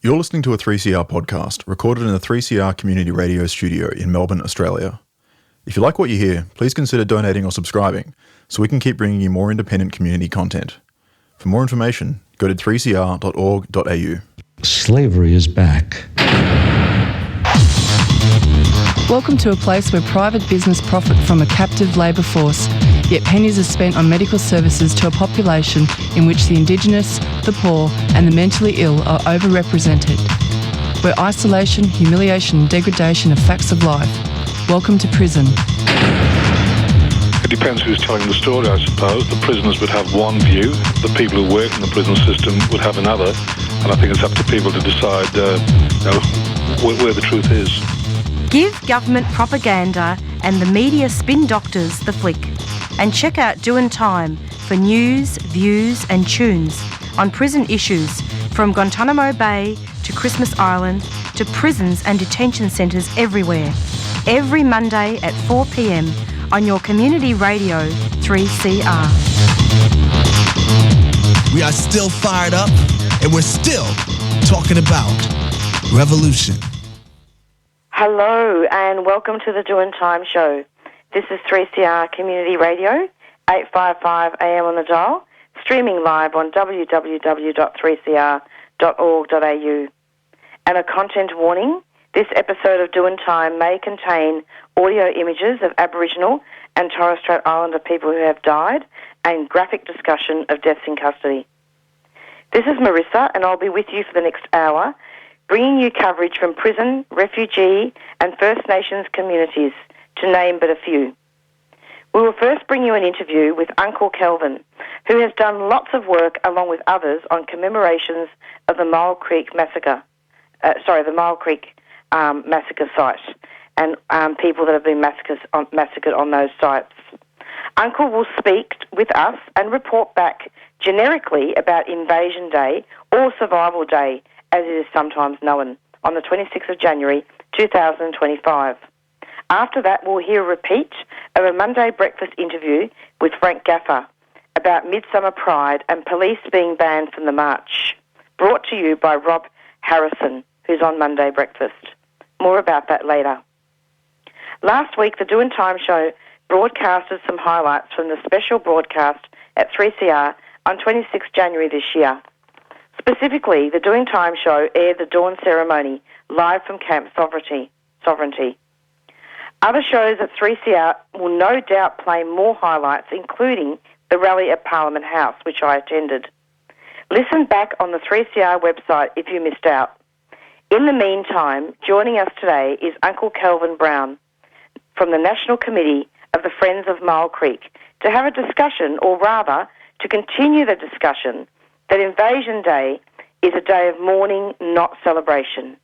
You're listening to a 3CR podcast recorded in the 3CR Community Radio studio in Melbourne, Australia. If you like what you hear, please consider donating or subscribing so we can keep bringing you more independent community content. For more information, go to 3cr.org.au. Slavery is back. Welcome to a place where private business profit from a captive labour force, yet pennies are spent on medical services to a population in which the Indigenous, the poor and the mentally ill are overrepresented. Where isolation, humiliation and degradation are facts of life. Welcome to prison. It depends who's telling the story, I suppose. The prisoners would have one view, the people who work in the prison system would have another, and I think it's up to people to decide where the truth is. Give government propaganda and the media spin doctors the flick. And check out Doin Time for news, views and tunes on prison issues from Guantanamo Bay to Christmas Island to prisons and detention centres everywhere. Every Monday at 4 p.m. on your community radio 3CR. We are still fired up and we're still talking about revolution. Hello and welcome to the Doin Time show. This is 3CR Community Radio, 855 AM on the dial, streaming live on www.3cr.org.au. And a content warning, this episode of Doin Time may contain audio images of Aboriginal and Torres Strait Islander people who have died and graphic discussion of deaths in custody. This is Marissa and I'll be with you for the next hour, bringing you coverage from prison, refugee and First Nations communities, to name but a few. We will first bring you an interview with Uncle Kelvin, who has done lots of work along with others on commemorations of the Myall Creek Massacre. The Myall Creek Massacre site and people that have been massacred on those sites. Uncle will speak with us and report back generically about Invasion Day or Survival Day, as it is sometimes known, on the 26th of January 2025. After that, we'll hear a repeat of a Monday breakfast interview with Frank Gaffer about Midsumma Pride and police being banned from the march, brought to you by Rob Harrison, who's on Monday breakfast. More about that later. Last week, the Doin Time show broadcasted some highlights from the special broadcast at 3CR on 26 January this year. Specifically, the Doin Time show aired the dawn ceremony live from Camp Sovereignty. Other shows at 3CR will no doubt play more highlights, including the rally at Parliament House, which I attended. Listen back on the 3CR website if you missed out. In the meantime, joining us today is Uncle Kelvin Brown from the National Committee of the Friends of Myall Creek to have a discussion, or rather, to continue the discussion that Invasion Day is a day of mourning, not celebration.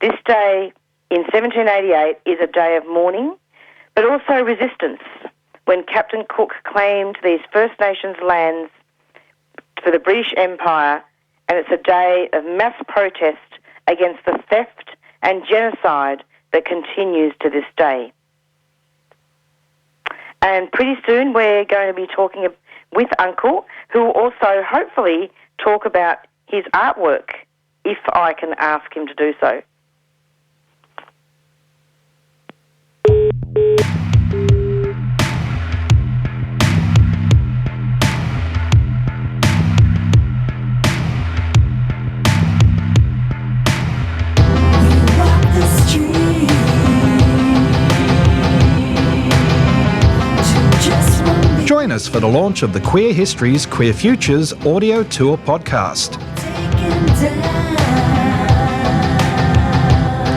This day in 1788 is a day of mourning, but also resistance, when Captain Cook claimed these First Nations lands for the British Empire, and it's a day of mass protest against the theft and genocide that continues to this day. And pretty soon we're going to be talking with Uncle, who will also hopefully talk about his artwork, if I can ask him to do so. Join us for the launch of the Queer Histories, Queer Futures audio tour podcast.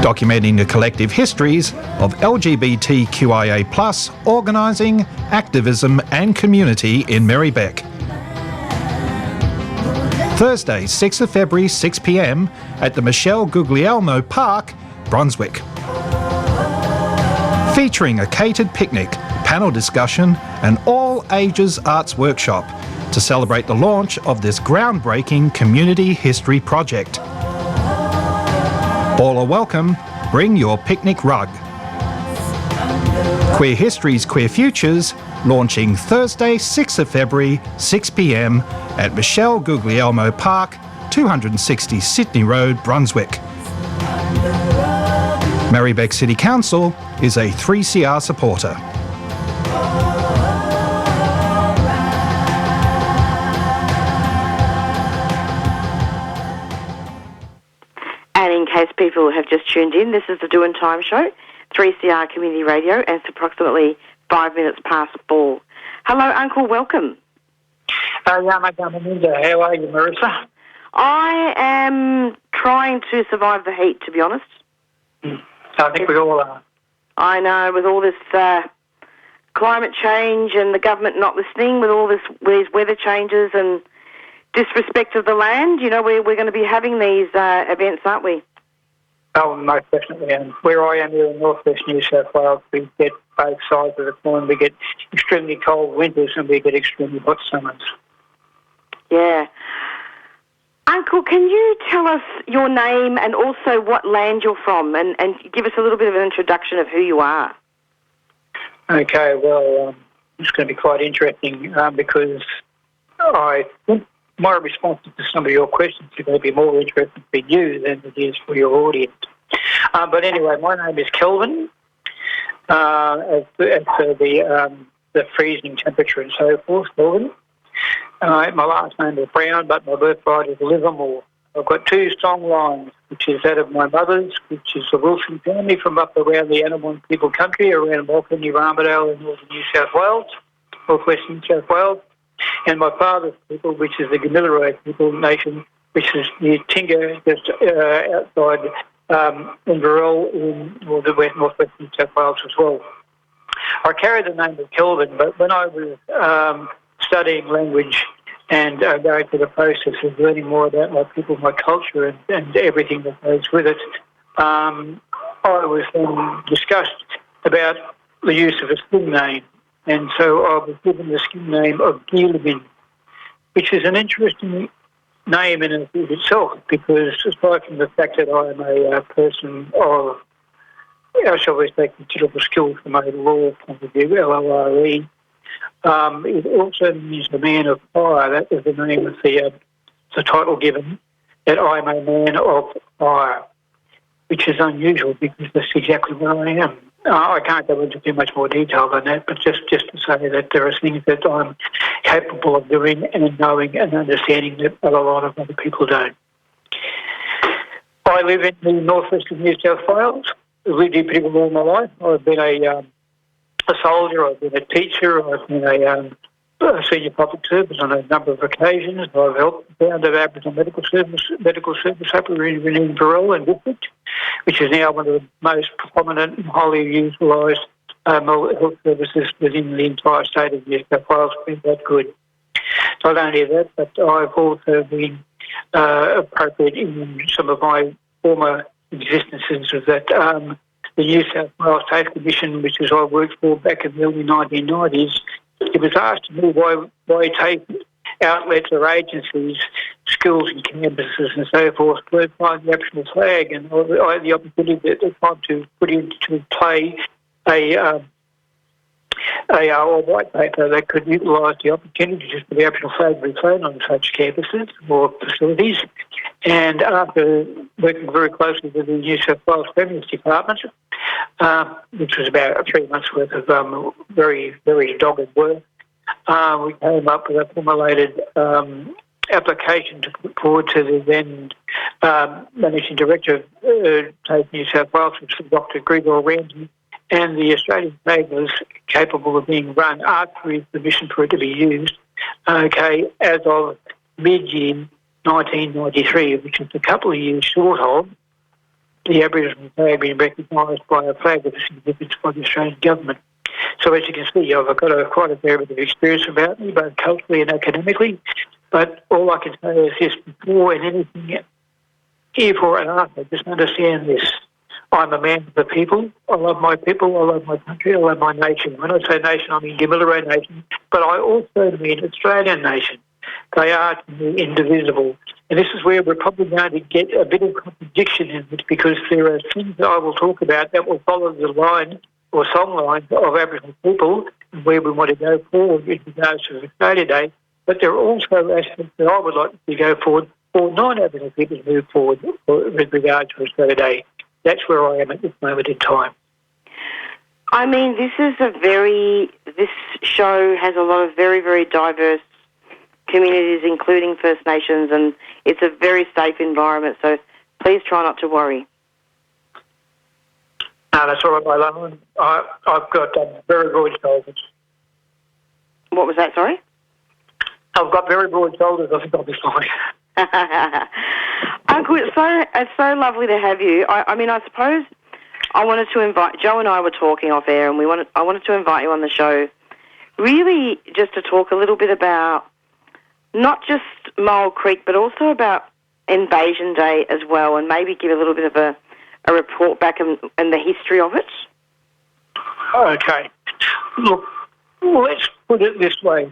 Documenting the collective histories of LGBTQIA+ organising, activism and community in Marybeck. Thursday, 6th of February, 6 p.m. at the Michelle Guglielmo Park, Brunswick. Featuring a catered picnic, panel discussion and all ages arts workshop to celebrate the launch of this groundbreaking community history project. All are welcome. Bring your picnic rug. Queer Histories, Queer Futures, launching Thursday, 6th of February, 6 p.m. at Michelle Guglielmo Park, 260 Sydney Road, Brunswick. Marybeck City Council is a 3CR supporter. And in case people have just tuned in, this is the Doin Time show, 3CR Community Radio, and it's approximately 5 minutes past 4. Hello, Uncle, welcome. How are you, Marissa? I am trying to survive the heat, to be honest. I think we all are. I know, with all this climate change and the government not listening, with all these weather changes and disrespect of the land, you know, we're going to be having these events, aren't we? Oh, most definitely. And where I am here in northwest New South Wales, we get both sides of the coin. We get extremely cold winters and we get extremely hot summers. Yeah. Uncle, can you tell us your name and also what land you're from, and give us a little bit of an introduction of who you are? Okay, well, it's going to be quite interesting because I think my response to some of your questions is going to be more interesting for you than it is for your audience. But anyway, my name is Kelvin. As per the freezing temperature and so forth, Kelvin. My last name is Brown, but my birthright is Livermore. I've got two strong lines, which is that of my mother's, which is the Wilson family from up around the Annawan people country, around Malcolm, Armidale in northern New South Wales, northwest New South Wales, and my father's people, which is the Gamilaroi people nation, which is near Tinga, just outside Inverell in northwest New South Wales as well. I carry the name of Kelvin, but when I was studying language and going through the process of learning more about my people, my culture, and everything that goes with it, I was then discussed about the use of a skin name. And so I was given the skin name of Gilabin, which is an interesting name in and of itself, because aside from the fact that I am a person of, shall we say, considerable skill from a law point of view, LLRE, it also means the man of fire. That was the name of the title given, that I'm a man of fire, which is unusual because that's exactly what I am. I can't go into too much more detail than that, but just to say that there are things that I'm capable of doing and knowing and understanding that a lot of other people don't. I live in the northwest of New South Wales. I've lived here pretty well all my life. I've been a soldier, I've been a teacher, I've been a senior public service on a number of occasions. I've helped found the Aboriginal medical service up in Inverell and District, which is now one of the most prominent and highly utilised health services within the entire state of New South Wales. Been that good. Not only that, but I've also been appropriate in some of my former existences of that. The New South Wales State Commission, which is I worked for back in the early 1990s, it was asked to me why take outlets or agencies, schools and campuses and so forth, to fly the Aboriginal flag, and I had the opportunity at the time to put into play a white paper that could utilise the opportunities for the Aboriginal flag to be flown on such campuses or facilities. And after working very closely with the New South Wales Premier's Department, which was about 3 months' worth of very, very dogged work, we came up with a formulated application to put forward to the then Managing Director of TAFE New South Wales, which was Dr. Grigor Ramsey, and the Australian flag was capable of being run after his permission for it to be used, as of mid-year 1993, which was a couple of years short of the Aboriginal flag being recognised by a flag of significance by the Australian government. So as you can see, I've got quite a fair bit of experience about me, both culturally and academically. But all I can say is this: before and anything, before and after, just understand this. I'm a man of the people. I love my people. I love my country. I love my nation. When I say nation, I mean Gamilaroi nation, but I also mean Australian nation. They are to me indivisible. And this is where we're probably going to get a bit of contradiction in it, because there are things that I will talk about that will follow the line or song lines of Aboriginal people and where we want to go forward in regards to Australia Day. But there are also aspects that I would like to go forward for non-Aboriginal people to move forward with regard to Australia Day. That's where I am at this moment in time. I mean, this show has a lot of very, very diverse communities, including First Nations, and it's a very safe environment, so please try not to worry. No, that's all right, my love. I've got very broad shoulders. What was that, sorry? I've got very broad shoulders. I think I'll be fine. Uncle, it's so lovely to have you. I mean, I suppose I wanted to invite... Joe and I were talking off air, and I wanted to invite you on the show, really just to talk a little bit about not just Myall Creek, but also about Invasion Day as well, and maybe give a little bit of a report back and the history of it. Okay. Look, let's put it this way.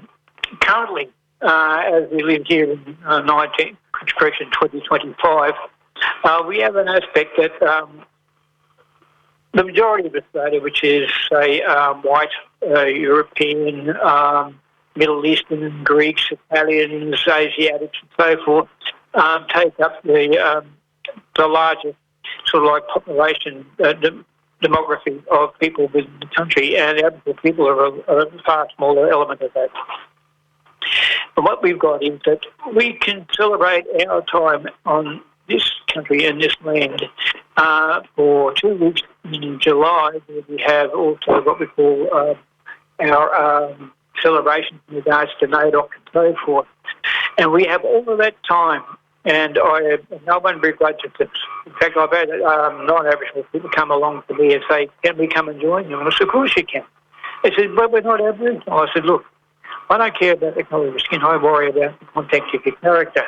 Currently, as we live here in 2025, we have an aspect that the majority of Australia, which is, say, white, European, Middle Eastern, Greeks, Italians, Asiatics, and so forth, take up the largest sort of like population demography of people within the country, and the Aboriginal people are a far smaller element of that. And what we've got is that we can celebrate our time on this country and this land for 2 weeks in July, where we have also what we call our celebrations in regards to NAIDOC and so forth. And we have all of that time, and no one begrudges it. In fact, I've had non-Aboriginal people come along to me and say, can we come and join you? And I said, of course you can. They said, but we're not Aboriginal. I said, look, I don't care about the colour of your skin, I worry about the context of your character.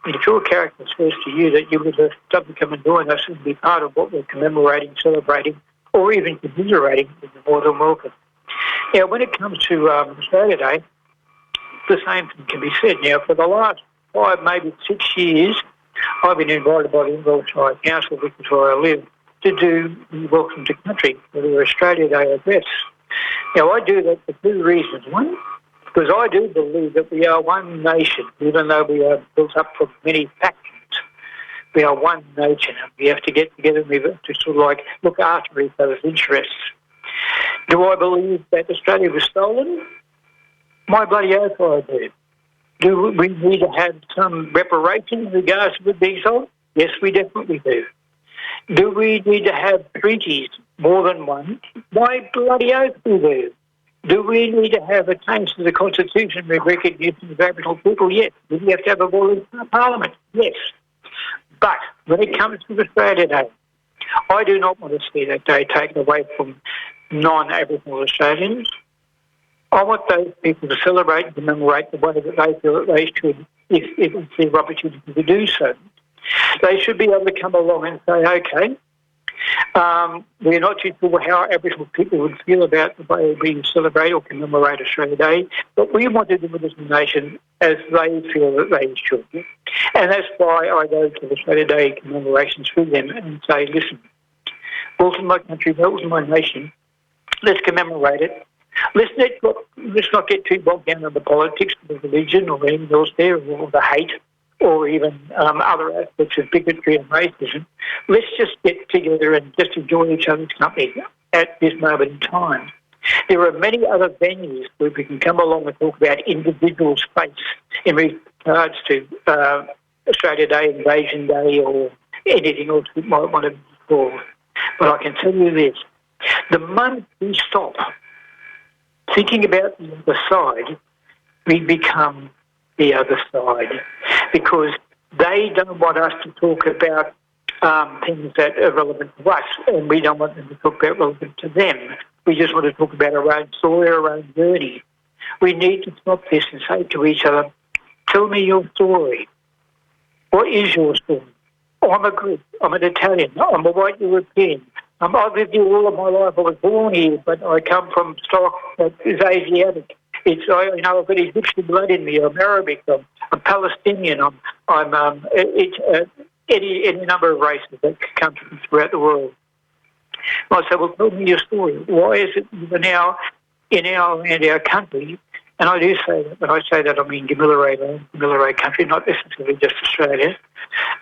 And if your character says to you that you would love to come and join us and be part of what we're commemorating, celebrating, or even commiserating, you're more than welcome. Now, when it comes to Australia Day, the same thing can be said. Now, for the last 5, maybe 6 years, I've been invited by the Inverell Shire Council, which is where I live, to do the Welcome to Country for their Australia Day address. Now, I do that for 2 reasons. One, because I do believe that we are one nation, even though we are built up from many factions. We are one nation, and we have to get together and we have to sort of like look after each other's interests. Do I believe that Australia was stolen? My bloody oath I do. Do we need to have some reparation in regards to it being stolen? Yes, we definitely do. Do we need to have treaties, more than one? My bloody oath we do. Do we need to have a change to the Constitution with recognition of Aboriginal people? Yes. Do we have to have a voluntary parliament? Yes. But when it comes to Australia Day, I do not want to see that day taken away from non-Aboriginal Australians. I want those people to celebrate and commemorate the way that they feel that they should, if it's their opportunity to do so. They should be able to come along and say, okay, we're not too sure how Aboriginal people would feel about the way we celebrate or commemorate Australia Day, but we want to do it as a nation as they feel that they should. And that's why I go to the Australia Day commemorations with them and say, listen, welcome my country, welcome my nation, let's commemorate it. Let's not get too bogged down in the politics of the religion or anything else there, or the hate, or even other aspects of bigotry and racism. Let's just get together and just enjoy each other's company at this moment in time. There are many other venues where we can come along and talk about individual space in regards to Australia Day, Invasion Day, or anything else we might want to call. But I can tell you this, the moment we stop thinking about the other side, we become the other side, because they don't want us to talk about things that are relevant to us, and we don't want them to talk about relevant to them. We just want to talk about our own story, our own journey. We need to stop this and say to each other, tell me your story. What is your story? I'm a Greek, I'm an Italian, I'm a white European. I've lived here all of my life. I was born here, but I come from stock that is Asiatic. I've got Egyptian blood in me. I'm Arabic. I'm Palestinian. I'm any number of races that come from throughout the world. I say, well, tell me your story. Why is it you're now in our land, our country, And I do say that, but I say that I mean Gamilaroi country, not necessarily just Australia,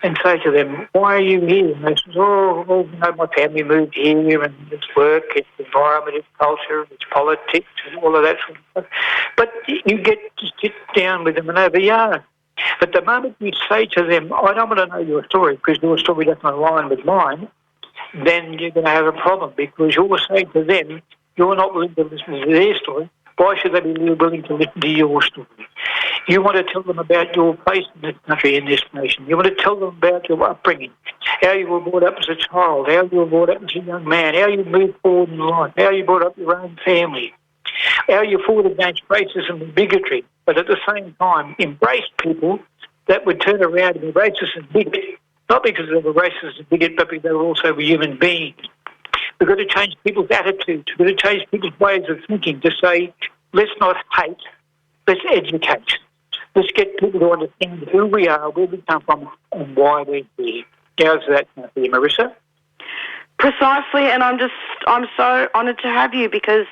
and say to them, why are you here? And they say, my family moved here, and it's work, it's environment, it's culture, it's politics, and all of that sort of stuff. But you get to sit down with them and over yarn. But the moment you say to them, I don't want to know your story because your story doesn't align with mine, then you're going to have a problem because you're saying to them, you're not willing to listen to their story. Why should they be willing to listen to your story? You want to tell them about your place in this country, in this nation. You want to tell them about your upbringing, how you were brought up as a child, how you were brought up as a young man, how you moved forward in life, how you brought up your own family, how you fought against racism and bigotry, but at the same time embrace people that would turn around and be racist and bigot, not because they were racist and bigot, but because they were also human beings. We've got to change people's attitudes. We've got to change people's ways of thinking to say, let's not hate, let's educate. Let's get people to understand who we are, where we come from, and why we're here. How's that going to be, Marissa? Precisely, and I'm so honoured to have you because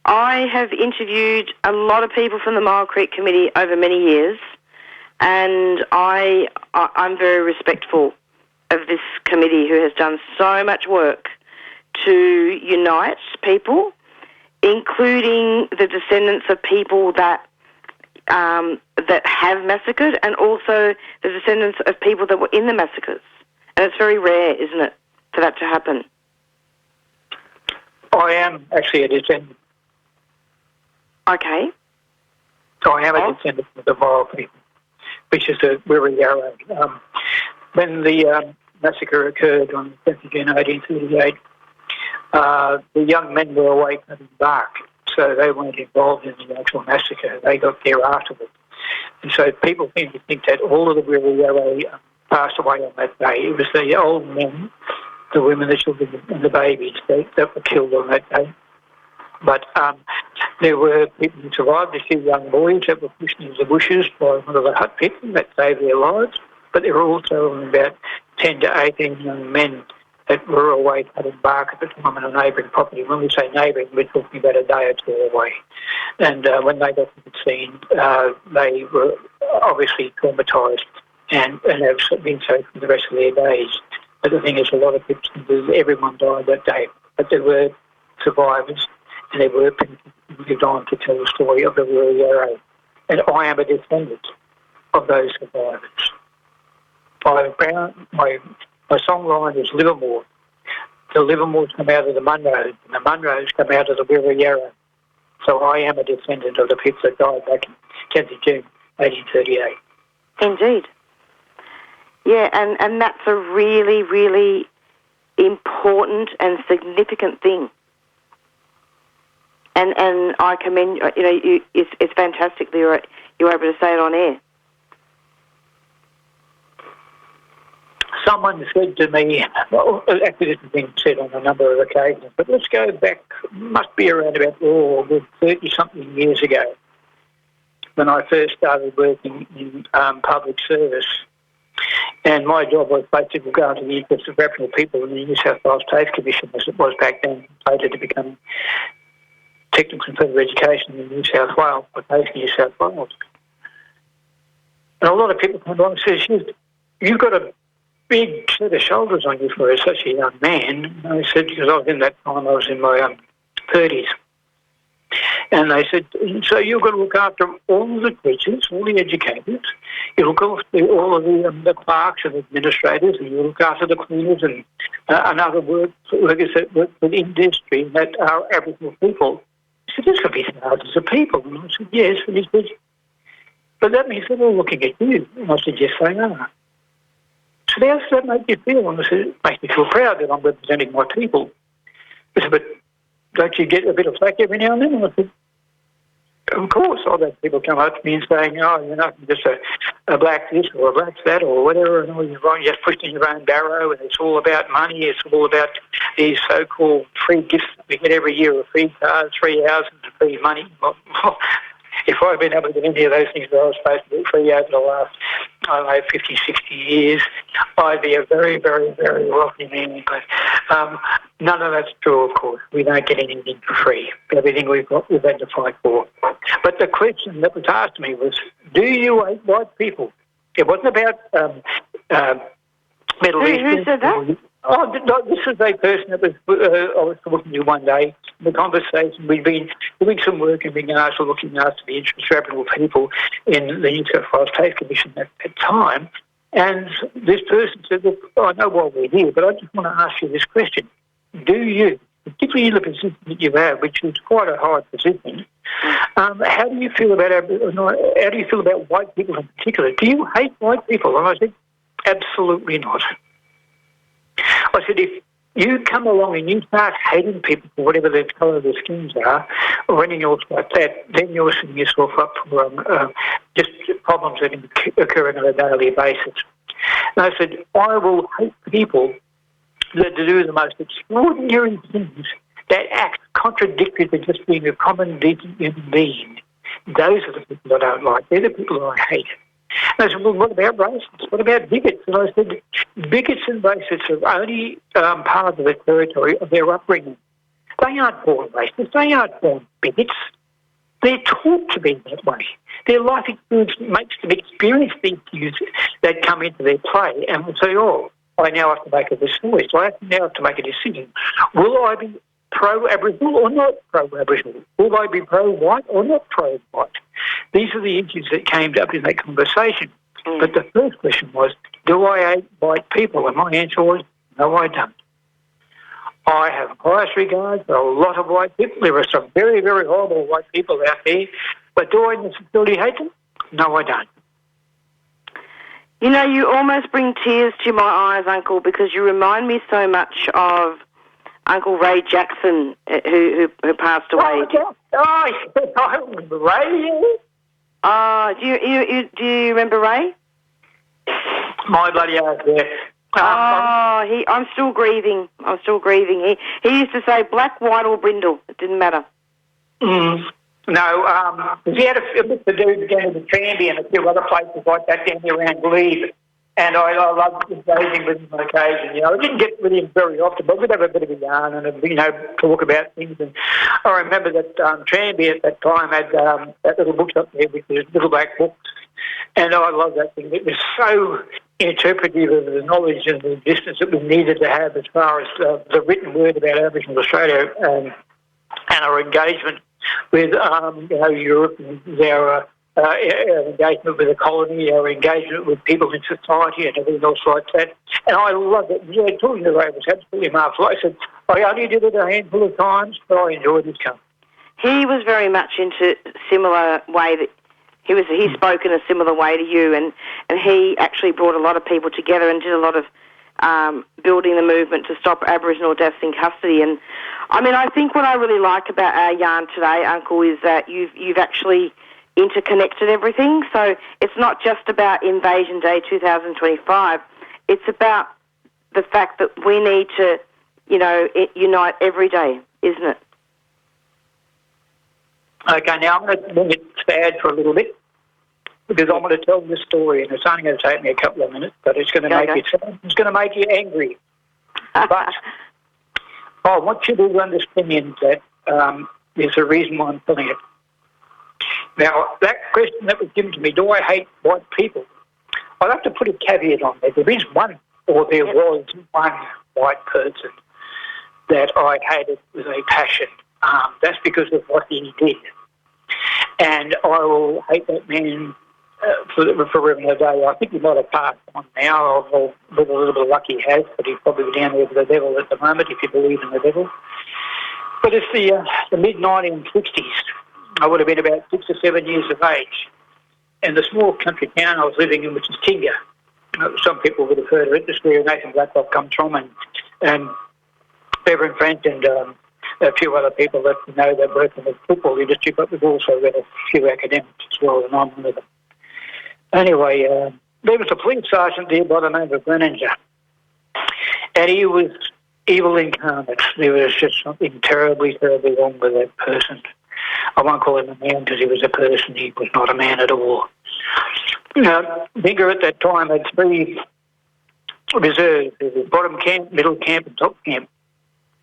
I have interviewed a lot of people from the Myall Creek Committee over many years, and I'm very respectful of this committee who has done so much work to unite people, including the descendants of people that have massacred and also the descendants of people that were in the massacres. And it's very rare, isn't it, for that to happen? I am actually a descendant. Okay. So I am a descendant of the Myall people, which is a Wirra Yarra. When the massacre occurred on 10th of June 1838, the young men were away cutting bark, so they weren't involved in the actual massacre. They got there afterwards. And so people seem to think that all of the Wirra Yarra passed away on that day. It was the old men, the women, the children and the babies that were killed on that day. But there were people who survived, a few young boys that were pushed into the bushes by one of the hut people that saved their lives. But there were also about 10 to 18 young men that were away cutting bark at the time on a neighbouring property. When we say neighbouring, we're talking about a day or two away. And when they got to the scene, they were obviously traumatised and have been so for the rest of their days. But the thing is, a lot of people, everyone died that day. But there were survivors, and there were people who lived on to tell the story of the Wirra Yarra. And I am a descendant of those survivors. My song line is Livermore. The Livermores come out of the Munros, and the Munros come out of the Wirra Yarra. So I am a descendant of the people that died back in 10th of June 1838. Indeed. Yeah, and that's a really, really important and significant thing. And I commend, it's fantastic that you're able to say it on air. Someone said to me, well, actually this has been said on a number of occasions, but let's go back, must be around about 30-something years ago, when I first started working in public service. And my job was basically to go into the interests of Aboriginal people in the New South Wales TAFE Commission, as it was back then, later to become Technical and Further Education in New South Wales, or TAFE New South Wales. And a lot of people come along and say, you've got a big set of shoulders on you for such a young man. And I said, because I was in that time, I was in my 30s. And they said, so you've got to look after all the teachers, all the educators, you look after all of the clerks and administrators, and you look after the cleaners and other workers that work for the industry that are Aboriginal people. He said, there's going to be thousands of people. And I said, yes. And he said, but that means they're all looking at you. And I said, yes, they are. So how does that make you feel? And I said, it makes me feel proud that I'm representing my people. I said, but don't you get a bit of flack every now and then? And I said, of course. I've had people come up to me and saying, oh, you're not just a black this or a black that or whatever, and you're just pushed in your own barrow, and it's all about money, it's all about these so-called free gifts that we get every year, of free cars, free houses, and free money. Well, if I'd been able to get any of those things that I was supposed to get free over the last I don't know, 50, 60 years, I'd be a very, very, very wealthy man. But none of that's true, of course. We don't get anything for free. Everything we've got, we've had to fight for. But the question that was asked me was, do you hate white people? It wasn't about Middle Eastern. Who said that? Oh, no, this is a person that was I was talking to one day. In the conversation, we'd been doing some work and being asked to looking after the interests of Aboriginal people in the New South Wales State Commission at that time. And this person said, look, I know why we're here, but I just want to ask you this question. Do you, particularly in the position that you have, which is quite a high position, how do you feel about white people in particular? Do you hate white people? And I said, absolutely not. I said, if you come along and you start hating people for whatever their colour of their skins are, or anything else like that, then you're setting yourself up for just problems that are occurring on a daily basis. And I said, I will hate people that do the most extraordinary things that act contradictory to just being a common, decent human being. Those are the people I don't like. They're the people that I hate. And I said, well, what about racists? What about bigots? And I said, bigots and racists are only part of the territory of their upbringing. They aren't born racists. They aren't born bigots. They're taught to be that way. Their life experience makes them experience these views that come into their play and will say, oh, I now have to make a choice. I now have to make a decision. Will I be pro-Aboriginal or not pro-Aboriginal? Will I be pro-white or not pro-white? These are the issues that came up in that conversation. But the first question was, do I hate white people? And my answer was, no, I don't. I have highest regard for a lot of white people. There are some very, very horrible white people out there. But do I necessarily hate them? No, I don't. You know, you almost bring tears to my eyes, Uncle, because you remind me so much of Uncle Ray Jackson, who passed away. I remember Ray. Do you remember Ray? My bloody ass, yeah. I'm still grieving. He used to say black, white or brindle. It didn't matter. No, he had a bit to do again with the Tranby and a few other places like that down there around Glebe. And I loved engaging with him on occasion. You know, I didn't get with him very often, but we'd have a bit of a yarn and, you know, talk about things. And I remember that Tranby at that time had that little bookshop there with the little black books. And I love that thing. It was so interpretive of the knowledge and the existence that we needed to have as far as the written word about Aboriginal Australia and our engagement with, Europe and our engagement with the colony, our engagement with people in society and everything else like that. And I loved it. Yeah, talking to Ray was absolutely marvellous. I said, I only did it a handful of times, but I enjoyed his company. He was very much into similar way that he spoke in a similar way to you, and he actually brought a lot of people together and did a lot of building the movement to stop Aboriginal deaths in custody. And I mean, I think what I really like about our yarn today, Uncle, is that you've actually interconnected everything. So it's not just about Invasion Day 2025. It's about the fact that we need to, unite every day, isn't it? Okay, now I'm going to bring it sad for a little bit because I'm going to tell this story, and it's only going to take me a couple of minutes, but it's going to make you sad. It's going to make you angry. But I want you to understand that there's a reason why I'm telling it. Now, that question that was given to me, do I hate white people? I'd have to put a caveat on there. There was one white person that I hated with a passion. That's because of what he did. And I will hate that man forever and a day. I think he might have passed on now, or with a little bit of luck he has, but he's probably down there with the devil at the moment, if you believe in the devil. But it's the mid-1960s. I would have been about 6 or 7 years of age. And the small country town I was living in, which is Tinga, some people would have heard of it, just where Nathan Blacklock comes from, and Bevan French and a few other people that that work in the football industry, but we've also got a few academics as well, and I'm one of them. Anyway, there was a police sergeant there by the name of Greninger, and he was evil incarnate. There was just something terribly, terribly wrong with that person. I won't call him a man because he was a person. He was not a man at all. Now, Bigger at that time had 3 reserves. There was bottom camp, middle camp and top camp.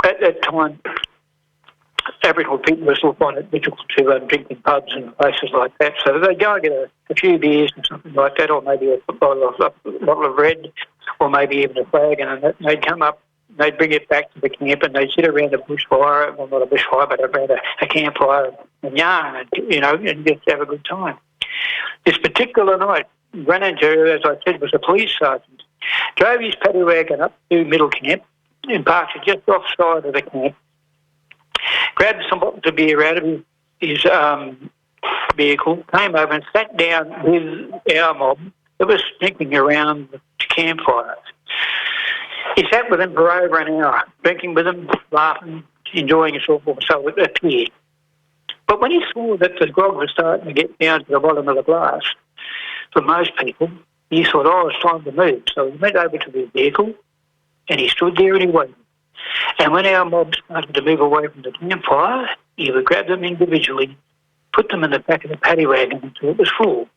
At that time, Aboriginal people were still finding it difficult to drink in pubs and places like that. So they'd go and get a few beers and something like that, or maybe a bottle of red, or maybe even a flag, and they'd come up, they'd bring it back to the camp, and they'd sit around a bushfire, well, not a bushfire, but around a campfire and yarn, and just have a good time. This particular night, Granninger, as I said, was a police sergeant, drove his paddy wagon up to middle camp and parked it just offside of the camp, grabbed some bottles of beer out of his vehicle, came over and sat down with our mob that was sneaking around the campfire. He sat with them for over an hour, drinking with them, laughing, enjoying himself, or so it appeared. But when he saw that the grog was starting to get down to the bottom of the glass, for most people, he thought, it's time to move. So he went over to the vehicle and he stood there and he waited. And when our mob started to move away from the campfire, he would grab them individually, put them in the back of the paddy wagon until it was full,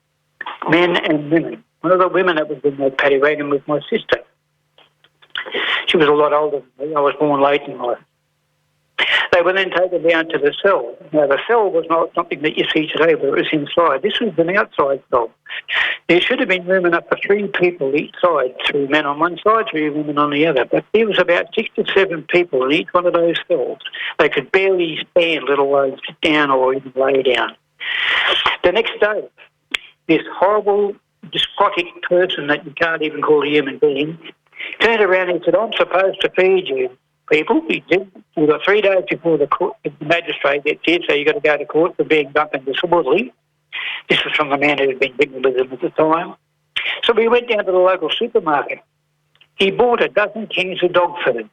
men and women. One of the women that was in that paddy wagon was my sister. She was a lot older than me. I was born late in life. They were then taken down to the cell. Now, the cell was not something that you see today where it was inside. This was an outside cell. There should have been room enough for 3 people each side, 3 men on one side, 3 women on the other. But there was about 6 to 7 people in each one of those cells. They could barely stand, let alone sit down or even lay down. The next day, this horrible, despotic person that you can't even call a human being turned around and said, I'm supposed to feed you people. He did. You've got 3 days before the magistrate gets here, so you've got to go to court for being drunk and disorderly. This was from the man who had been drinking with him at the time. So we went down to the local supermarket. He bought a dozen cans of dog food,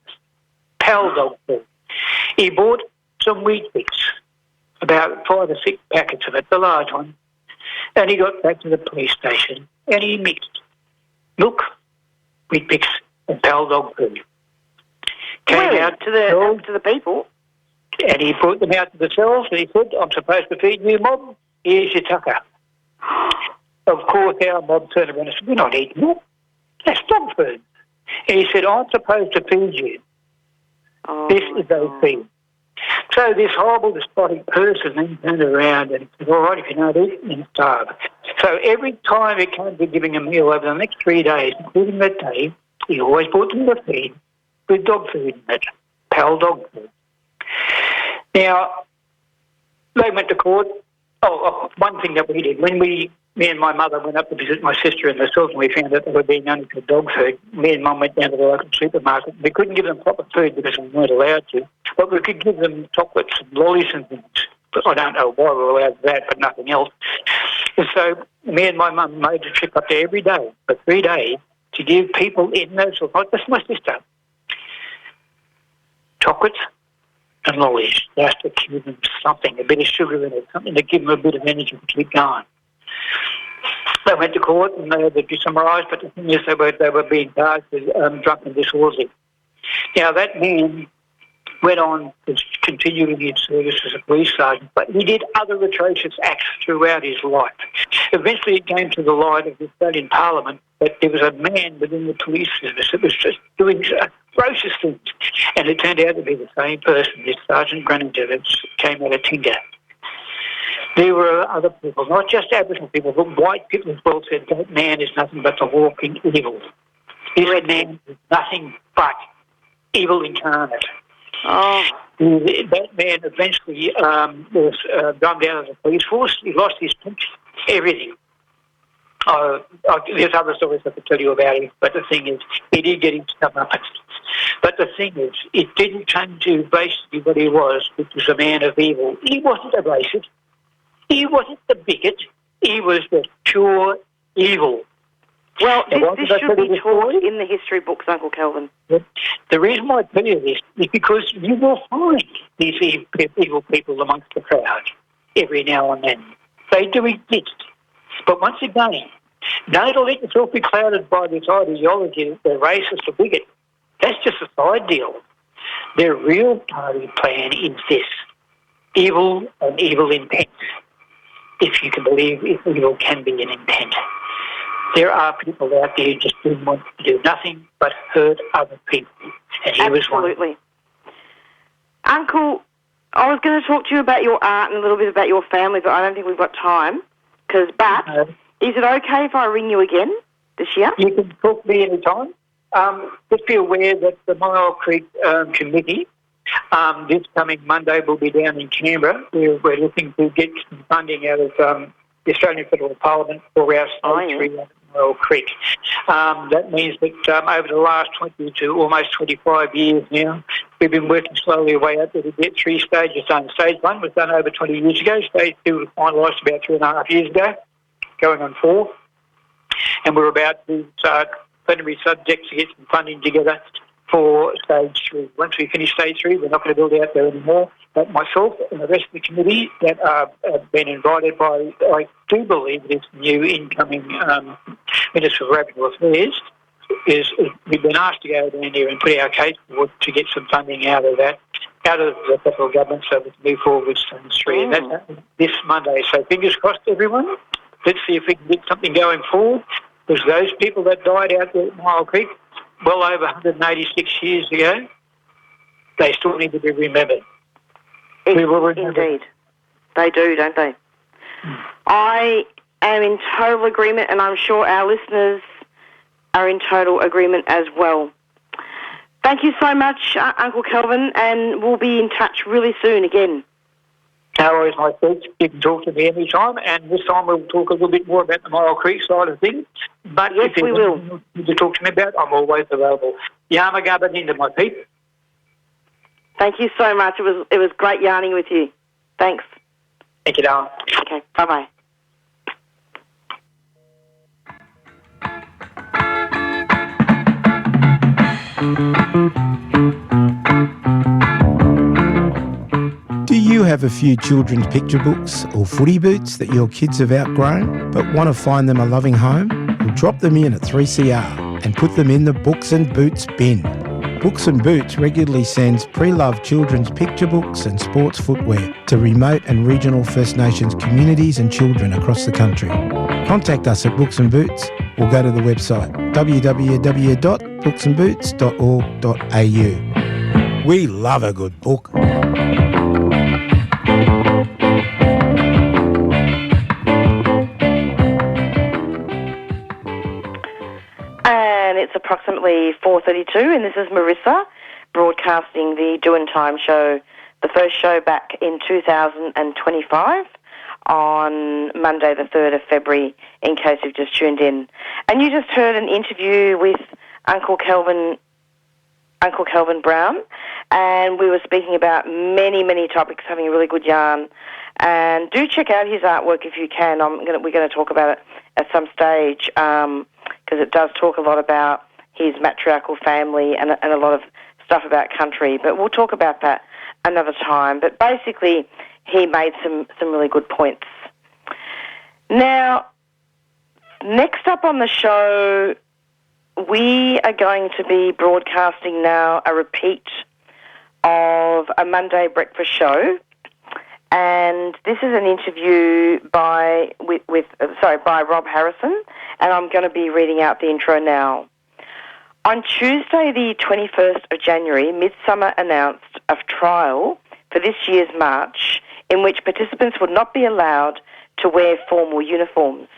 Pal dog food. He bought some wheat bix, about 5 or 6 packets of it, the large one, and he got back to the police station and he mixed milk, wheat bix and Pal dog food. Came out to the people, and he brought them out to the cells, and he said, I'm supposed to feed you, mob. Here's your tucker. Of course, our mob turned around and said, we're not eating it. That's dog food. And he said, I'm supposed to feed you. This is a feed. So this horrible, despotic person then turned around and said, all right, if you don't eat, then starve. So every time it came to giving a meal over the next 3 days, including that day, he always brought them the feed with dog food in it, Pal dog food. Now, they went to court. One thing that we did, when me and my mother went up to visit my sister in the cells and we found out they were being only for dog food, me and Mum went down to the local supermarket. We couldn't give them proper food because we weren't allowed to, but we could give them chocolates and lollies and things. But I don't know why we were allowed that, but nothing else. And so me and my mum made a trip up there every day for 3 days to give people in those cells, not just my sister, chocolates and lollies, just to give them something, a bit of sugar in it, something to give them a bit of energy to keep going. They went to court and they had to be summarised, but the thing is they were being charged with drunk and disorderly. Now that man went on to continue in his service as a police sergeant, but he did other atrocious acts throughout his life. Eventually it came to the light of the Australian Parliament that there was a man within the police service that was just doing atrocious things, and it turned out to be the same person, this Sergeant Granninger that came out of Tinga. There were other people, not just Aboriginal people, but white people as well, said that man is nothing but the walking evil. This man is nothing but evil incarnate. That man eventually was drummed out of the police force. He lost his pension, everything. There's other stories I could tell you about him, but the thing is, he did get his comeuppance. But the thing is, it didn't change to basically what he was, which was a man of evil. He wasn't a racist. He wasn't the bigot. He was the pure evil. Well, this should be taught in the history books, Uncle Kelvin. The reason why I tell you this is because you will find these evil people amongst the crowd every now and then. They do exist. But once again, don't let yourself be clouded by this ideology that they're racist or bigot. That's just a side deal. Their real party plan is this: evil and evil intent. If you can believe if evil can be an intent. there are people out there who just do want to do nothing but hurt other people. And he was one. Absolutely. Uncle, I was going to talk to you about your art and a little bit about your family, but I don't think we've got time. But is it okay if I ring you again this year? You can talk to me any time. Just be aware that the Myall Creek Committee this coming Monday will be down in Canberra. We're looking to get some funding out of the Australian Federal Parliament for our stage 3 at Myall Creek. That means that over the last 20 to almost 25 years now, we've been working slowly away up there to get 3 stages done. Stage 1 was done over 20 years ago. Stage 2 was finalised about 3.5 years ago, going on 4. And we're about to start plenary subjects to get some funding together for stage 3. Once we finish stage 3, we're not going to build out there anymore. But myself and the rest of the committee that have been invited by, I do believe, this new incoming Minister of Aboriginal Affairs, we've been asked to go down there and put our case forward to get some funding out of that, out of the federal government, so we can move forward with stage 3. And that's happening this Monday. So fingers crossed, everyone. Let's see if we can get something going forward. Because those people that died out there at Myall Creek, well over 186 years ago, they still need to be remembered. We will remember. Indeed. They do, don't they? I am in total agreement, and I'm sure our listeners are in total agreement as well. Thank you so much, Uncle Kelvin, and we'll be in touch really soon again. No worries, my friends. You can talk to me any time, and this time we'll talk a little bit more about the Myall Creek side of things. But yes, we will. If you want to talk to me about, I'm always available. Yamagaba into my people. Thank you so much. It was great yarning with you. Thanks. Thank you, darling. Okay, bye-bye. Do you have a few children's picture books or footy boots that your kids have outgrown but want to find them a loving home? Well, drop them in at 3CR and put them in the Books and Boots bin. Books and Boots regularly sends pre-loved children's picture books and sports footwear to remote and regional First Nations communities and children across the country. Contact us at Books and Boots or go to the website www.booksandboots.org.au. We love a good book. And it's approximately 4:32, and this is Marissa broadcasting the Doin Time show, the first show back in 2025 on Monday the 3rd of February, in case you've just tuned in. And you just heard an interview with Uncle Kelvin Brown, and we were speaking about many, many topics, having a really good yarn. And do check out his artwork if you can. We're going to talk about it at some stage, because it does talk a lot about his matriarchal family and a lot of stuff about country. But we'll talk about that another time. But basically, he made some really good points. Now, next up on the show, we are going to be broadcasting now a repeat of a Monday breakfast show. And this is an interview by Rob Harrison, and I'm going to be reading out the intro now. On Tuesday, the 21st of January, Midsumma announced a trial for this year's march in which participants would not be allowed to wear formal uniforms.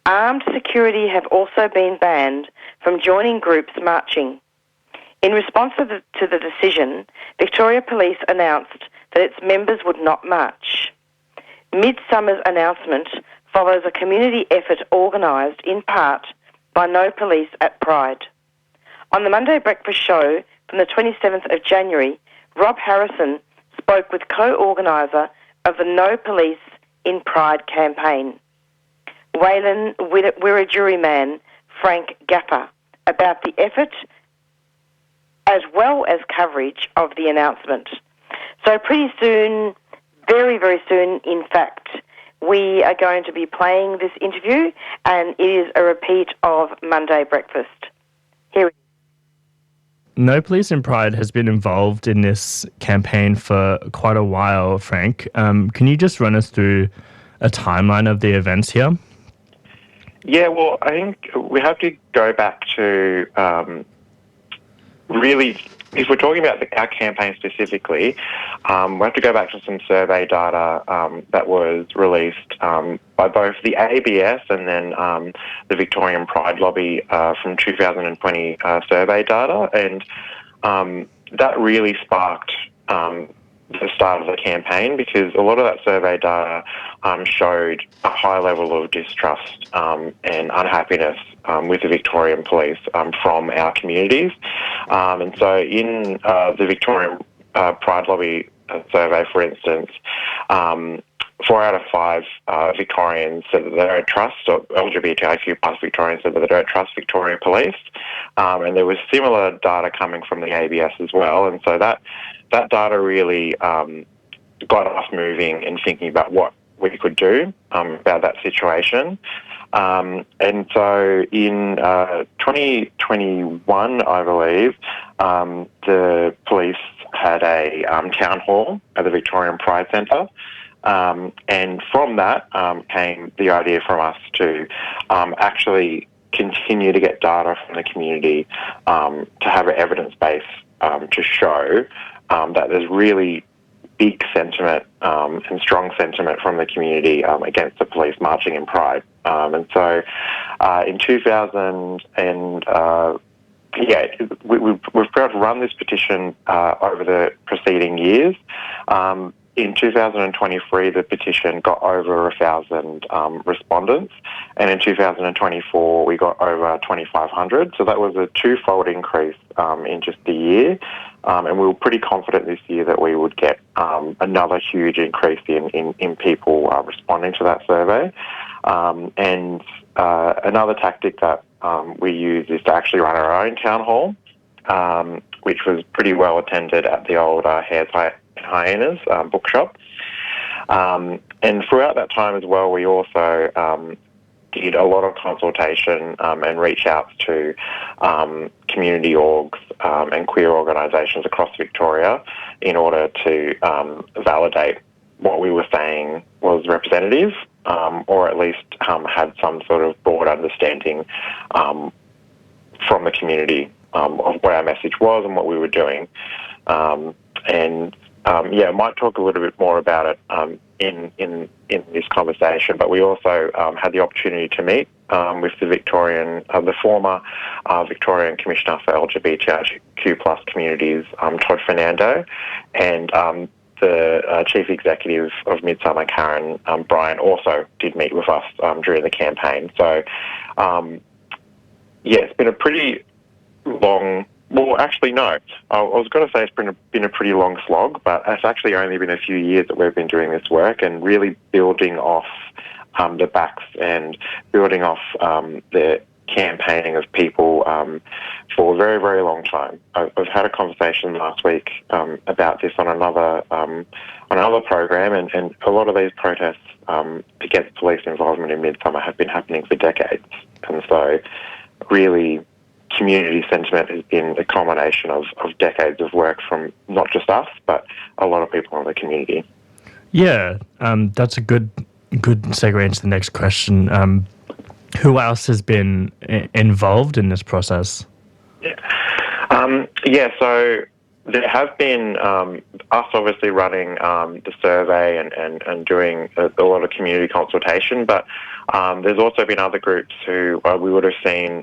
Armed security have also been banned from joining groups marching. In response to the decision, Victoria Police announced that its members would not march. Midsumma's announcement follows a community effort organised in part by No Police at Pride. On the Monday Breakfast Show from the 27th of January, Rob Harrison spoke with co-organiser of the No Police in Pride campaign, Wayland Wiradjuri man Frank Gapper, about the effort as well as coverage of the announcement. So pretty soon, very, very soon, in fact, we are going to be playing this interview, and it is a repeat of Monday Breakfast. Here it is. No Police in Pride has been involved in this campaign for quite a while, Frank. Can you just run us through a timeline of the events here? Yeah, well, I think we have to go back to really, if we're talking about our campaign specifically, we have to go back to some survey data that was released by both the ABS and then the Victorian Pride Lobby from 2020 survey data, and that really sparked the start of the campaign, because a lot of that survey data showed a high level of distrust and unhappiness with the Victorian police from our communities. And so in the Victorian Pride Lobby survey, for instance, 4 out of 5 Victorians said that they don't trust, or LGBTIQ plus Victorians said that they don't trust Victorian police. And there was similar data coming from the ABS as well. And so that data really got us moving and thinking about what we could do about that situation. And so in 2021, I believe, the police had a town hall at the Victorian Pride Centre. And from that came the idea from us to actually continue to get data from the community to have an evidence base to show that there's really big sentiment and strong sentiment from the community against the police marching in Pride. And so in 2000 and we've been able to run this petition over the preceding years. In 2023, the petition got over 1,000 respondents, and in 2024, we got over 2,500. So that was a twofold increase in just a year, and we were pretty confident this year that we would get another huge increase in people responding to that survey. And another tactic that we use is to actually run our own town hall, which was pretty well attended at the old Hares Hyenas bookshop. And throughout that time as well, we also did a lot of consultation and reach out to community orgs and queer organisations across Victoria in order to validate what we were saying was representative, or at least had some sort of broad understanding from the community of what our message was and what we were doing. I might talk a little bit more about it in this conversation, but we also had the opportunity to meet with the former Victorian Commissioner for LGBTIQ plus communities, Todd Fernando, and the Chief Executive of Midsumma, Karen Bryant, also did meet with us during the campaign. So, it's been a pretty long... Well, actually, no. I was going to say it's been a pretty long slog, but it's actually only been a few years that we've been doing this work and really building off the backs and building off the campaigning of people for a very, very long time. I've had a conversation last week about this on another program, and a lot of these protests against police involvement in Midsumma have been happening for decades. And so really, community sentiment has been a culmination of decades of work from not just us, but a lot of people in the community. Yeah, that's a good segue into the next question. Who else has been involved in this process? So there have been us obviously running the survey and doing a lot of community consultation, but there's also been other groups who we would have seen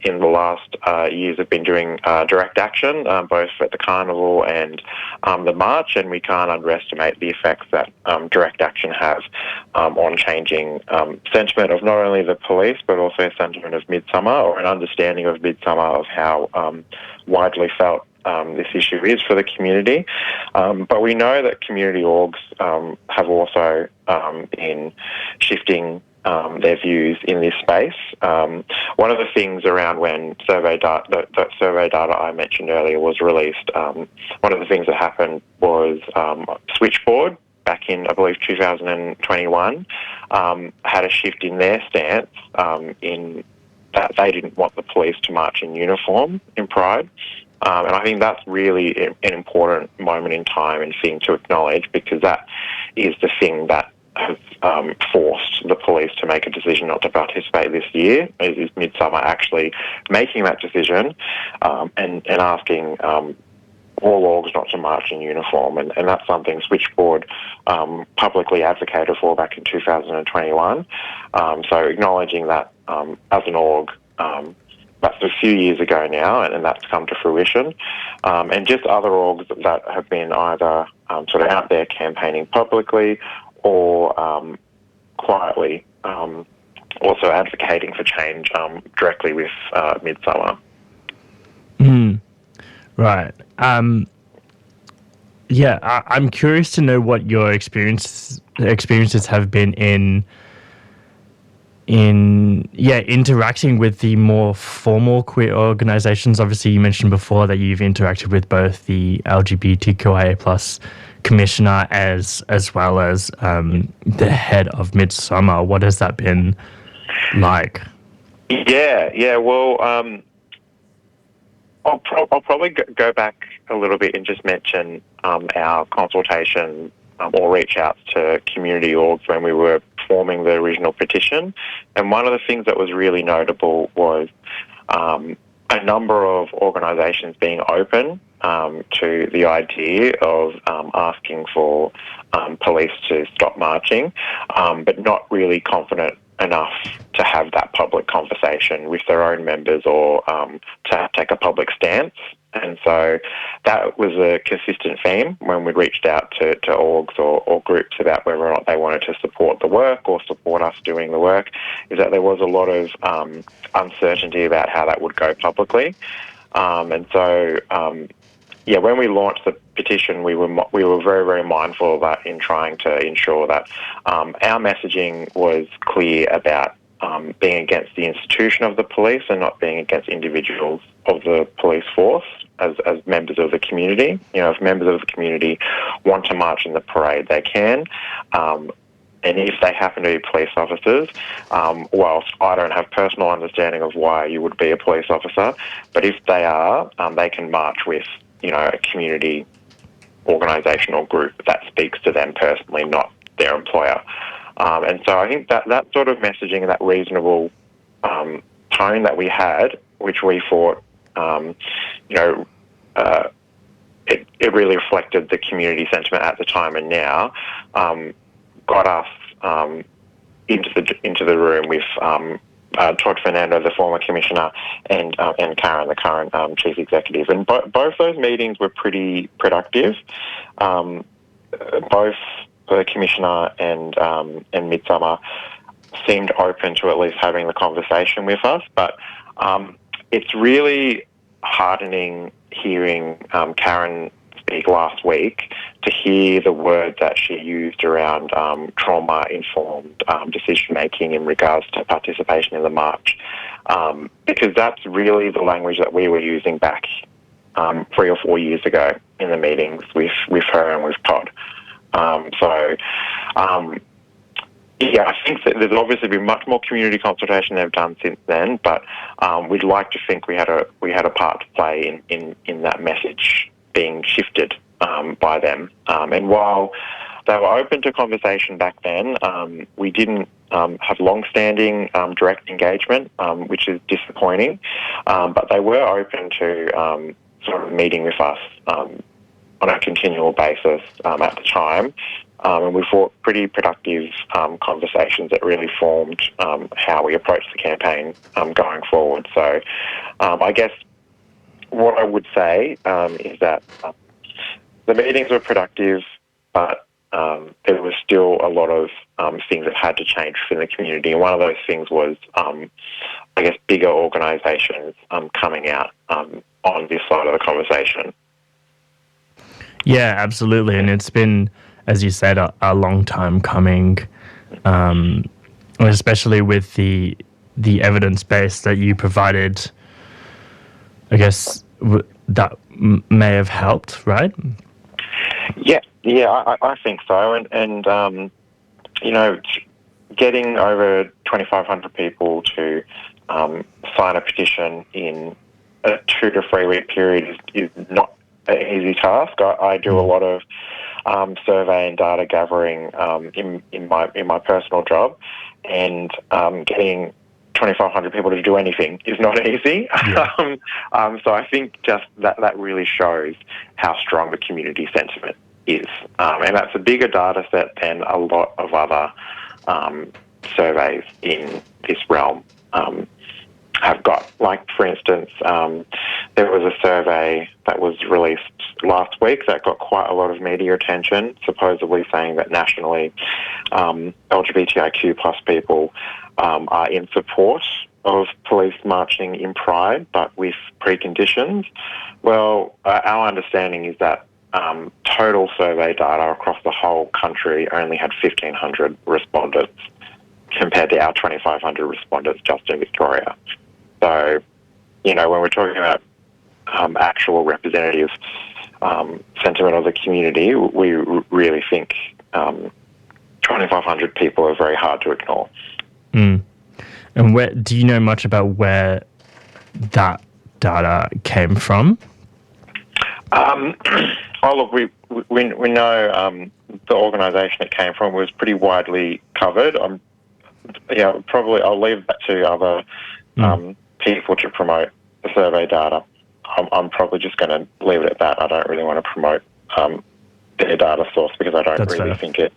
in the last years have been doing direct action, both at the carnival and the march, and we can't underestimate the effects that direct action has on changing sentiment of not only the police but also sentiment of Midsumma, or an understanding of Midsumma of how widely felt this issue is for the community. But we know that community orgs have also been shifting their views in this space. One of the things around when that survey data I mentioned earlier was released, one of the things that happened was Switchboard back in, I believe, 2021, had a shift in their stance in that they didn't want the police to march in uniform in Pride. And I think that's really an important moment in time and thing to acknowledge, because that is the thing that forced the police to make a decision not to participate this year. It is Midsumma actually making that decision and asking all orgs not to march in uniform, and that's something Switchboard publicly advocated for back in 2021. So acknowledging that as an org, that's a few years ago now, and that's come to fruition. And just other orgs that have been either sort of out there campaigning publicly or quietly also advocating for change directly with Midsumma. Right. I'm curious to know what your experiences have been in interacting with the more formal queer organisations. Obviously, you mentioned before that you've interacted with both the LGBTQIA+ commissioner as well as the head of Midsumma. What has that been like? Well, I'll probably go back a little bit and just mention our consultation or reach outs to community orgs when we were forming the original petition. And one of the things that was really notable was a number of organisations being open to the idea of asking for police to stop marching, but not really confident enough to have that public conversation with their own members or to take a public stance. And so that was a consistent theme when we reached out to orgs or groups about whether or not they wanted to support the work or support us doing the work, is that there was a lot of uncertainty about how that would go publicly. And so when we launched the petition, we were very, very mindful of that in trying to ensure that our messaging was clear about being against the institution of the police and not being against individuals of the police force as members of the community. You know, if members of the community want to march in the parade, they can. And if they happen to be police officers, whilst I don't have personal understanding of why you would be a police officer, but if they are, they can march with, you know, a community organisation or group that speaks to them personally, not their employer. And so I think that sort of messaging, that reasonable tone that we had, which we thought, it really reflected the community sentiment at the time and now, got us into the room with Todd Fernando, the former commissioner, and Karen, the current chief executive. And both those meetings were pretty productive. Both the commissioner and Midsumma seemed open to at least having the conversation with us. But it's really heartening hearing Karen speak last week, to hear the word that she used around trauma-informed decision-making in regards to participation in the march, because that's really the language that we were using back 3 or 4 years ago in the meetings with her and with Todd. I think that there's obviously been much more community consultation they've done since then, but we'd like to think we had a part to play in that message being shifted by them. And while they were open to conversation back then, we didn't have long-standing direct engagement, which is disappointing. But they were open to sort of meeting with us on a continual basis at the time. And we thought pretty productive conversations that really formed how we approach the campaign going forward. So I guess what I would say is that the meetings were productive, but there was still a lot of things that had to change within the community. And one of those things was, bigger organisations coming out on this side of the conversation. Yeah, absolutely. And it's been, as you said, a long time coming, especially with the evidence base that you provided. I guess that may have helped, right? Yeah, I think so. And getting over 2,500 people to sign a petition in a 2 to 3 week period is not an easy task. I do a lot of survey and data gathering in my personal job, and getting 2,500 people to do anything is not easy. Yeah. So I think just that really shows how strong the community sentiment is. And that's a bigger data set than a lot of other surveys in this realm have got. Like, for instance, there was a survey that was released last week that got quite a lot of media attention, supposedly saying that nationally LGBTIQ plus people are in support of police marching in Pride, but with preconditions. Well, our understanding is that total survey data across the whole country only had 1,500 respondents compared to our 2,500 respondents just in Victoria. So, when we're talking about actual representative sentiment of the community, we really think 2,500 people are very hard to ignore. Mm. And do you know much about where that data came from? Look, we know the organisation it came from was pretty widely covered. Probably I'll leave that to other people to promote the survey data. I'm probably just going to leave it at that. I don't really want to promote their data source because I don't think it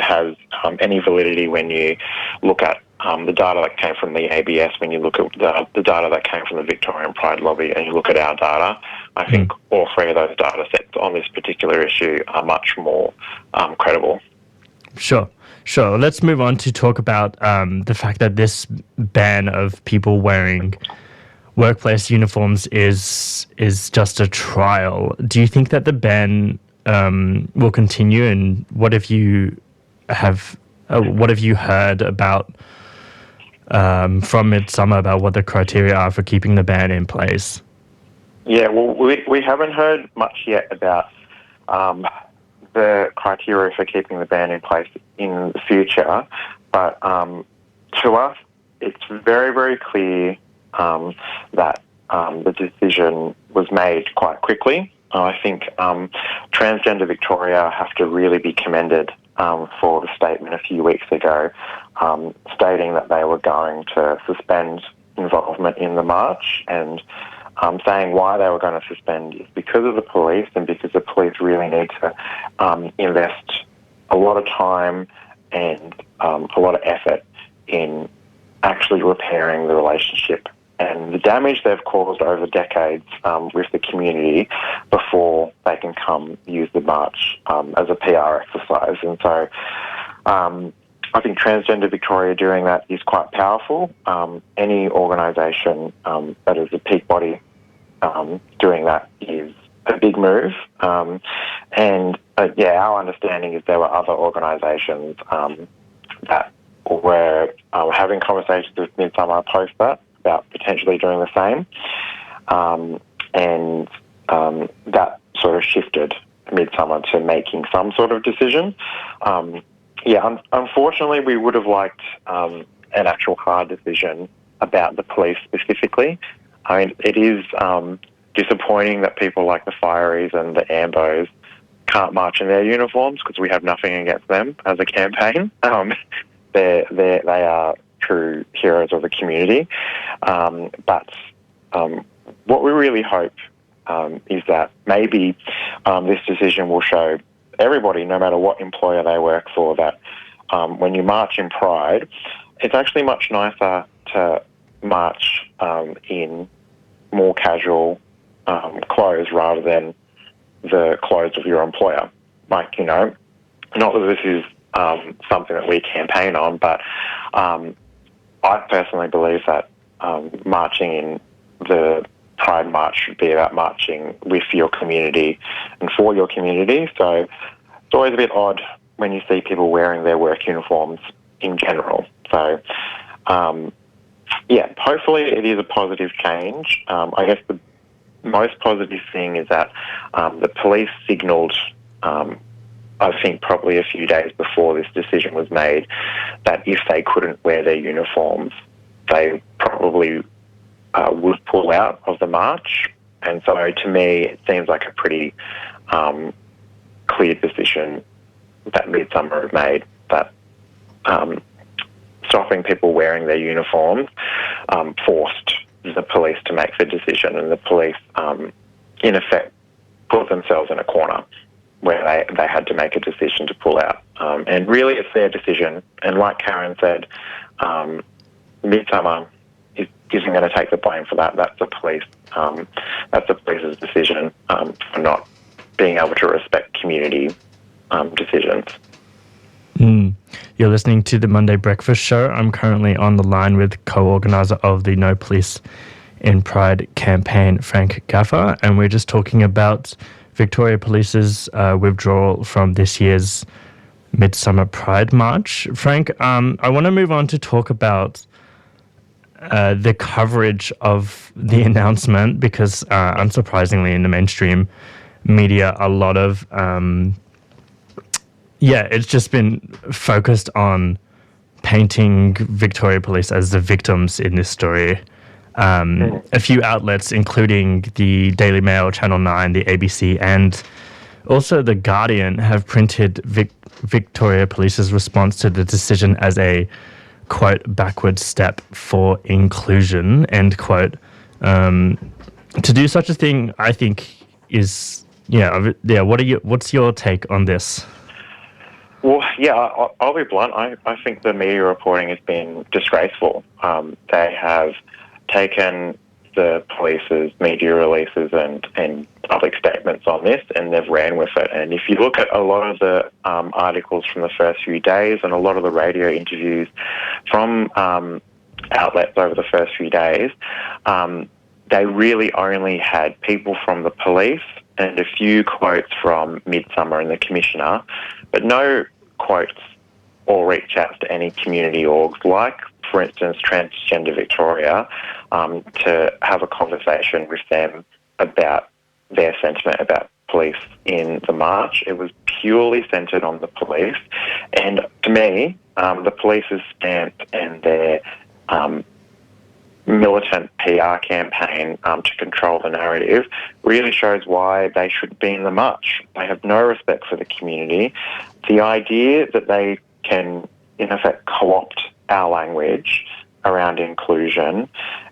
has any validity when you look at the data that came from the ABS, when you look at the data that came from the Victorian Pride Lobby, and you look at our data. I think all three of those data sets on this particular issue are much more credible. Sure. Let's move on to talk about the fact that this ban of people wearing workplace uniforms is just a trial. Do you think that the ban will continue? And what have you heard about from Midsumma about what the criteria are for keeping the ban in place? Yeah, well, we haven't heard much yet about the criteria for keeping the ban in place in the future, but to us, it's very, very clear that the decision was made quite quickly. I think Transgender Victoria have to really be commended for the statement a few weeks ago stating that they were going to suspend involvement in the march, and saying why they were going to suspend is because of the police, and because the police really need to invest a lot of time and a lot of effort in actually repairing the relationship and the damage they've caused over decades with the community before they can come use the march as a PR exercise. And so I think Transgender Victoria doing that is quite powerful. Any organisation that is a peak body doing that is a big move. Our understanding is there were other organisations that were having conversations with Midsumma post that about potentially doing the same. That sort of shifted Midsumma to making some sort of decision. Unfortunately, we would have liked an actual hard decision about the police specifically. I mean, it is disappointing that people like the Fireys and the Ambos can't march in their uniforms because we have nothing against them as a campaign. They are true heroes of the community. But what we really hope is that maybe this decision will show everybody, no matter what employer they work for, that when you march in Pride, it's actually much nicer to march in more casual clothes rather than the clothes of your employer. Like, not that this is something that we campaign on, but I personally believe that marching in the Pride March should be about marching with your community and for your community. So it's always a bit odd when you see people wearing their work uniforms in general. So, hopefully it is a positive change. I guess the most positive thing is that the police signalled, I think probably a few days before this decision was made, that if they couldn't wear their uniforms, they probably would pull out of the march. And so to me, it seems like a pretty clear decision that Midsumma have made, that stopping people wearing their uniforms forced the police to make the decision, and the police, in effect, put themselves in a corner where they had to make a decision to pull out. And really it's their decision, and like Karen said, Midsumma isn't going to take the blame for that. That's the police. That's the police's decision for not being able to respect community decisions. You're listening to the Monday Breakfast Show. I'm currently on the line with co-organiser of the No Police in Pride campaign, Frank Gaffer, and we're just talking about Victoria Police's withdrawal from this year's Midsumma Pride March. Frank, I want to move on to talk about the coverage of the announcement, because unsurprisingly in the mainstream media, a lot of it's just been focused on painting Victoria Police as the victims in this story. A few outlets, including the Daily Mail, Channel 9, the ABC, and also The Guardian, have printed Victoria Police's response to the decision as a, quote, backward step for inclusion, end quote. To do such a thing, I think, is, what's your take on this? Well, yeah, I'll be blunt. I think the media reporting has been disgraceful. They have taken the police's media releases and public statements on this, and they've ran with it. And if you look at a lot of the articles from the first few days and a lot of the radio interviews from outlets over the first few days, they really only had people from the police and a few quotes from Midsumma and the Commissioner, but no quotes or reach outs to any community orgs like, for instance, Transgender Victoria, to have a conversation with them about their sentiment about police in the march. It was purely centred on the police. And to me, the police's stamp and their militant PR campaign to control the narrative really shows why they should be in the march. They have no respect for the community. The idea that they can, in effect, co-opt our language around inclusion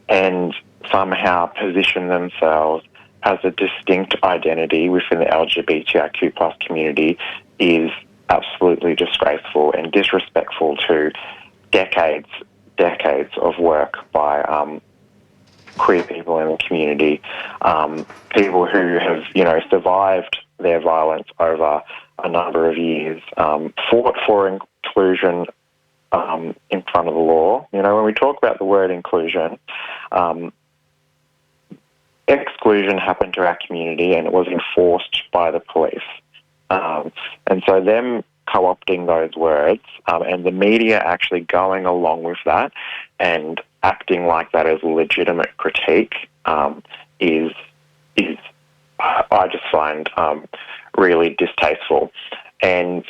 and somehow position themselves as a distinct identity within the LGBTIQ plus community is absolutely disgraceful and disrespectful to decades of work by queer people in the community, people who have, survived their violence over a number of years, fought for inclusion in front of the law. When we talk about the word inclusion, exclusion happened to our community and it was enforced by the police. And so them co-opting those words and the media actually going along with that and acting like that as legitimate critique is I just find really distasteful. And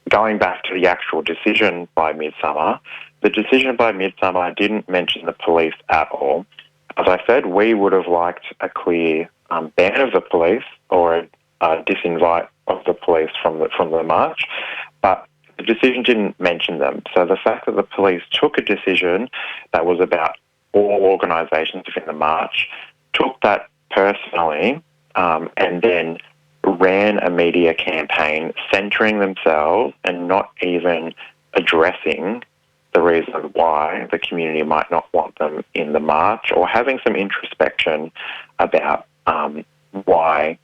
going back to the actual decision by Midsumma, the decision by Midsumma didn't mention the police at all. As I said, we would have liked a clear ban of the police or a disinvite of the police from the march, but the decision didn't mention them. So the fact that the police took a decision that was about all organisations within the march, took that personally, and then ran a media campaign centering themselves and not even addressing the reason why the community might not want them in the march, or having some introspection about why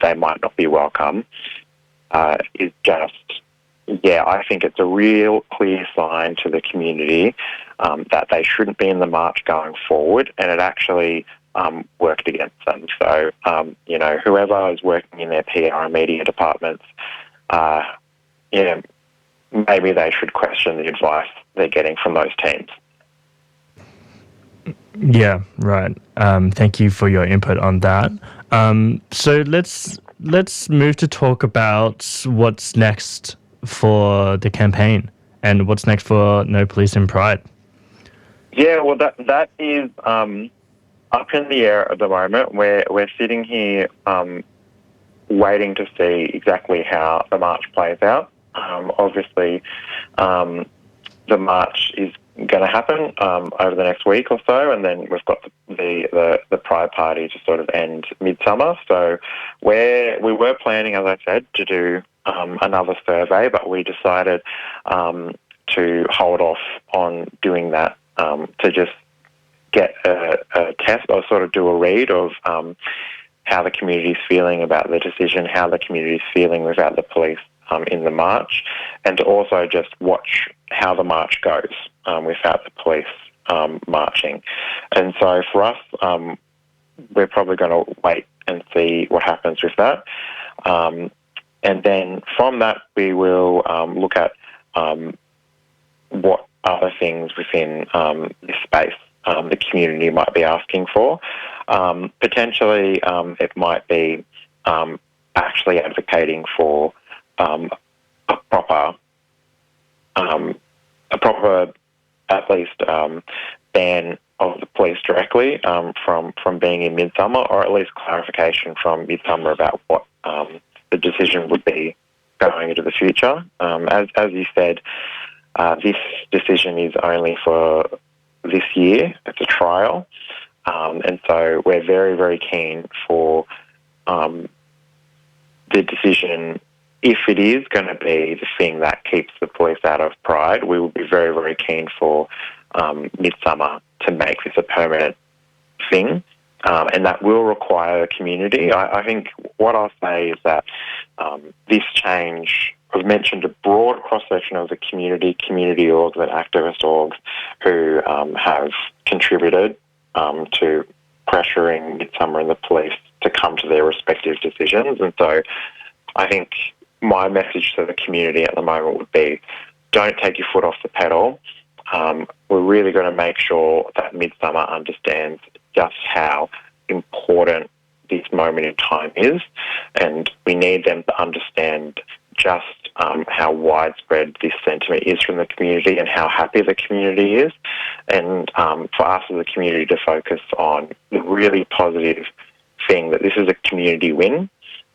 they might not be welcome, is just, I think it's a real clear sign to the community that they shouldn't be in the march going forward, and it actually worked against them. So, whoever is working in their PR and media departments, maybe they should question the advice they're getting from those teams. Yeah, right. Thank you for your input on that. So let's move to talk about what's next for the campaign and what's next for No Police in Pride. Yeah, well, that is up in the air at the moment. We're sitting here waiting to see exactly how the march plays out. Obviously, the march is going to happen over the next week or so, and then we've got the Pride Party to sort of end Midsumma. So we were planning, as I said, to do another survey, but we decided to hold off on doing that, to just get a test or sort of do a read of how the community is feeling about the decision, how the community is feeling without the police in the march, and to also just watch how the march goes without the police marching. And so for us, we're probably going to wait and see what happens with that. And then from that, we will look at what other things within this space the community might be asking for. Potentially, it might be actually advocating for a proper, at least, ban of the police directly from being in Midsumma, or at least clarification from Midsumma about what the decision would be going into the future. As you said, this decision is only for this year. It's a trial. And so we're very, very keen for the decision. If it is going to be the thing that keeps the police out of Pride, we will be very, very keen for Midsumma to make this a permanent thing. And that will require the community. I think what I'll say is that this change, I've mentioned a broad cross-section of the community orgs and activist orgs who have contributed to pressuring Midsumma and the police to come to their respective decisions. And so I think my message to the community at the moment would be, don't take your foot off the pedal. We're really going to make sure that Midsumma understands just how important this moment in time is, and we need them to understand just how widespread this sentiment is from the community and how happy the community is, and for us as a community to focus on the really positive thing that this is a community win.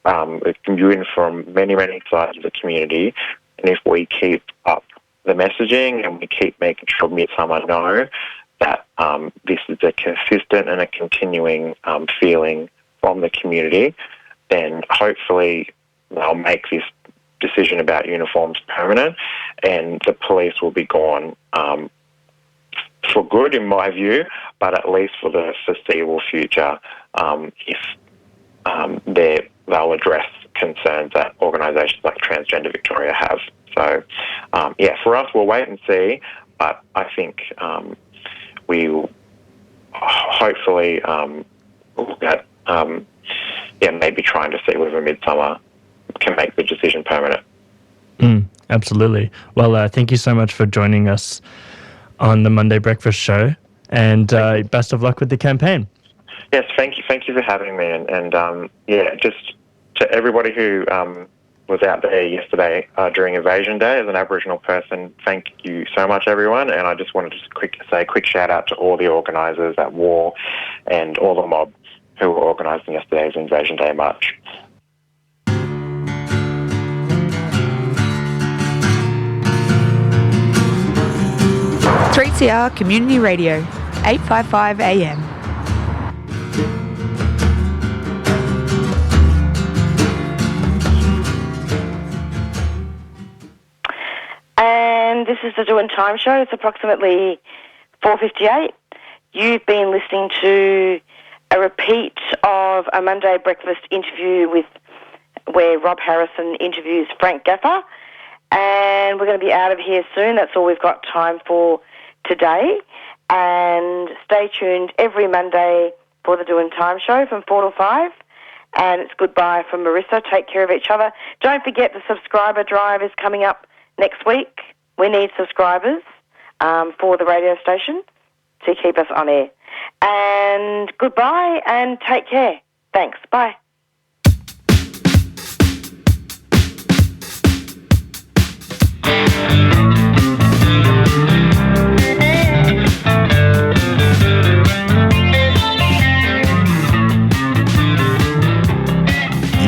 It can be win from many, many sides of the community, and if we keep up the messaging and we keep making sure Midsumma know that this is a consistent and a continuing feeling from the community, then hopefully they'll make this decision about uniforms permanent, and the police will be gone for good, in my view, but at least for the foreseeable future, if they'll address concerns that organisations like Transgender Victoria have. So, for us, we'll wait and see, but I think we will hopefully look at maybe trying to see whether Midsumma can make the decision permanent. Absolutely. Well, thank you so much for joining us on the Monday Breakfast Show, and best of luck with the campaign. Yes, thank you for having me, and just to everybody who was out there yesterday during Invasion Day as an Aboriginal person, thank you so much, everyone. And I just wanted to say a quick shout out to all the organisers at War and all the mob who were organising yesterday's Invasion Day march. CR Community Radio, 855 AM. And this is the Doin Time show. It's approximately 4:58. You've been listening to a repeat of a Monday breakfast interview where Rob Harrison interviews Frank Gaffer. And we're going to be out of here soon. That's all we've got time for today. And stay tuned every Monday for the Doin Time show from 4 to 5. And it's goodbye from Marissa. Take care of each other. Don't forget the subscriber drive is coming up next week. We need subscribers for the radio station to keep us on air. And goodbye and take care. Thanks. Bye.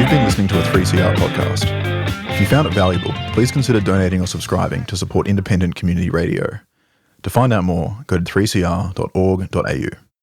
You've been listening to a 3CR podcast. If you found it valuable, please consider donating or subscribing to support independent community radio. To find out more, go to 3cr.org.au.